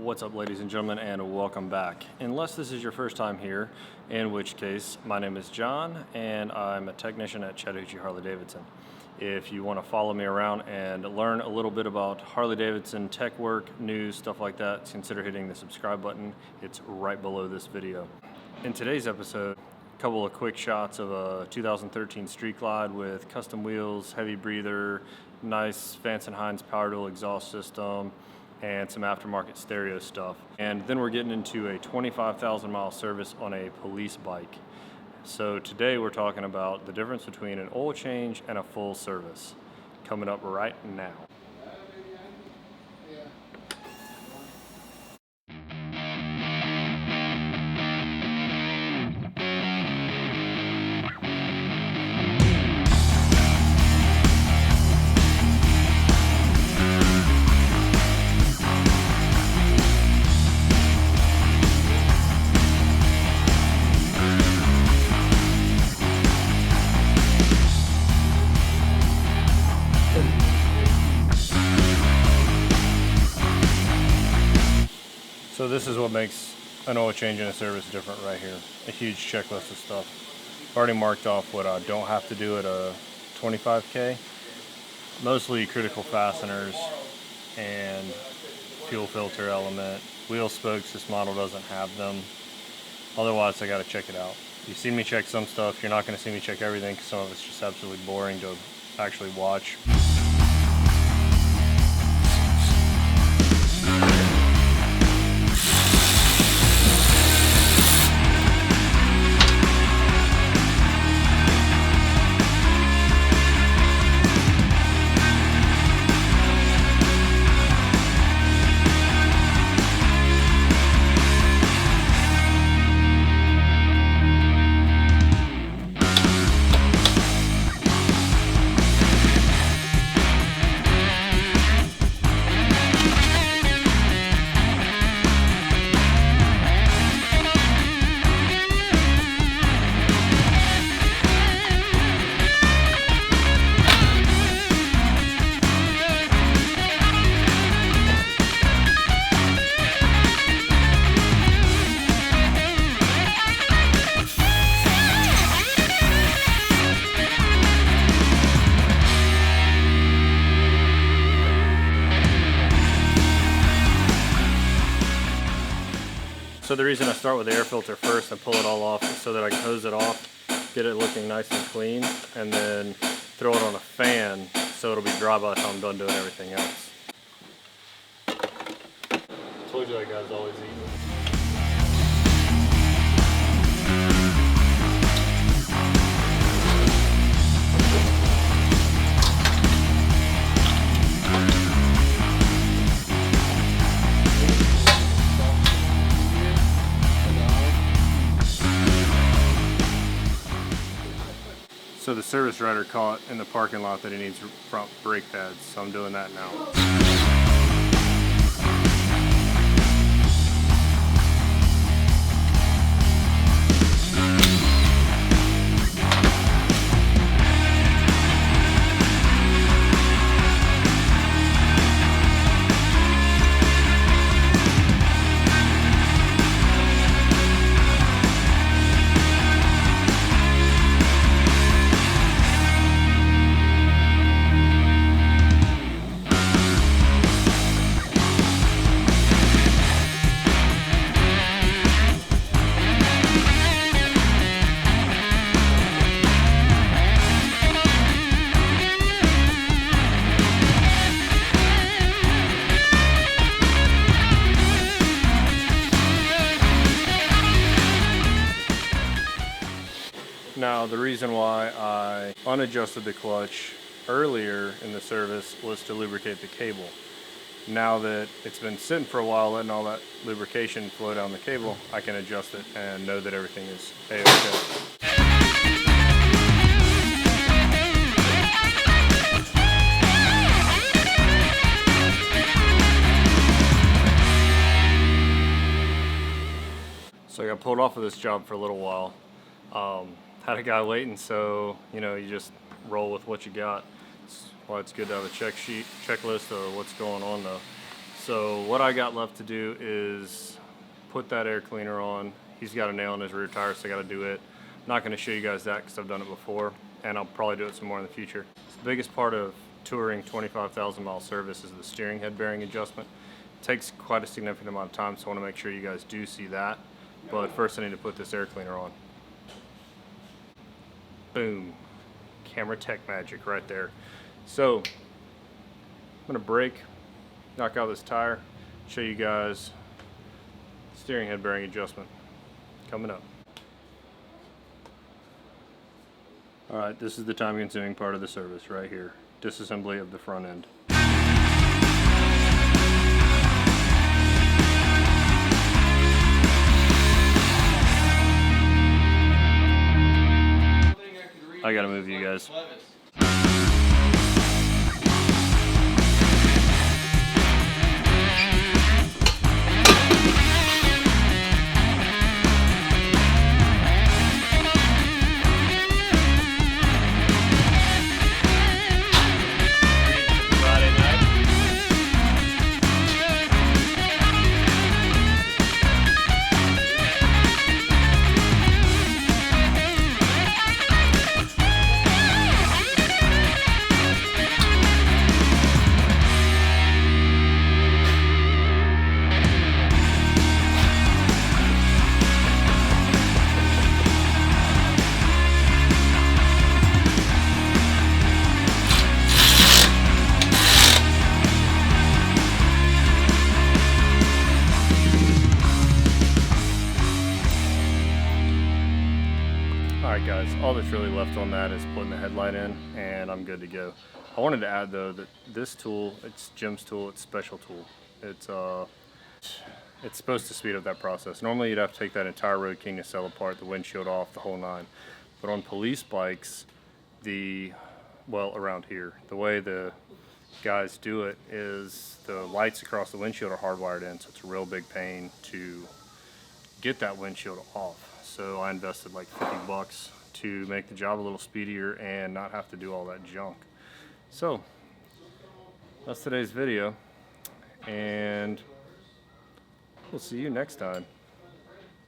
What's up, ladies and gentlemen, and welcome back. Unless this is your first time here, in which case, my name is John, and I'm a technician at Chattahoochee Harley Davidson. If you want to follow me around and learn a little bit about Harley Davidson tech work, news, stuff like that, consider hitting the subscribe button. It's right below this video. In today's episode, a couple of quick shots of a 2013 Street Glide with custom wheels, heavy breather, nice Vance & Hines power dual exhaust system, and some aftermarket stereo stuff. And then we're getting into a 25,000 mile service on a police bike. So today we're talking about the difference between an oil change and a full service. Coming up right now. So this is what makes an oil change and a service different right here. A huge checklist of stuff. I've already marked off what I don't have to do at a 25K. Mostly critical fasteners and fuel filter element. Wheel spokes, this model doesn't have them. Otherwise, I gotta check it out. You've seen me check some stuff. You're not gonna see me check everything because some of it's just absolutely boring to actually watch. So the reason I start with the air filter first and pull it all off is so that I can hose it off, get it looking nice and clean, and then throw it on a fan so it'll be dry by the time I'm done doing everything else. Told you that guy's always eating. So the service rider caught in the parking lot that he needs front brake pads, so I'm doing that now. Now, the reason why I unadjusted the clutch earlier in the service was to lubricate the cable. Now that it's been sitting for a while, letting all that lubrication flow down the cable, I can adjust it and know that everything is A-OK. So I got pulled off of this job for a little while. Had a guy waiting, so you just roll with what you got. That's why it's good to have a checklist of what's going on to So what I got left to do is put that air cleaner on. He's got a nail in his rear tire, so I got to do it. I'm not going to show you guys that because I've done it before, and I'll probably do it some more in the future. The biggest part of touring 25,000 mile service is the steering head bearing adjustment. It takes quite a significant amount of time, so I want to make sure you guys do see that. But first I need to put this air cleaner on. Boom. Camera tech magic right there. So I'm going to brake, knock out this tire, show you guys steering head bearing adjustment coming up. Alright, this is the time consuming part of the service right here. Disassembly of the front end. I gotta move you guys. Alright guys, all that's really left on that is putting the headlight in and I'm good to go. I wanted to add though that this tool, it's Jim's tool, it's special tool. It's supposed to speed up that process. Normally you'd have to take that entire Road King nacelle apart, the windshield off, the whole nine. But on police bikes, well around here, the way the guys do it is the lights across the windshield are hardwired in, so it's a real big pain to get that windshield off. So I invested like 50 bucks to make the job a little speedier and not have to do all that junk. So that's today's video, and we'll see you next time.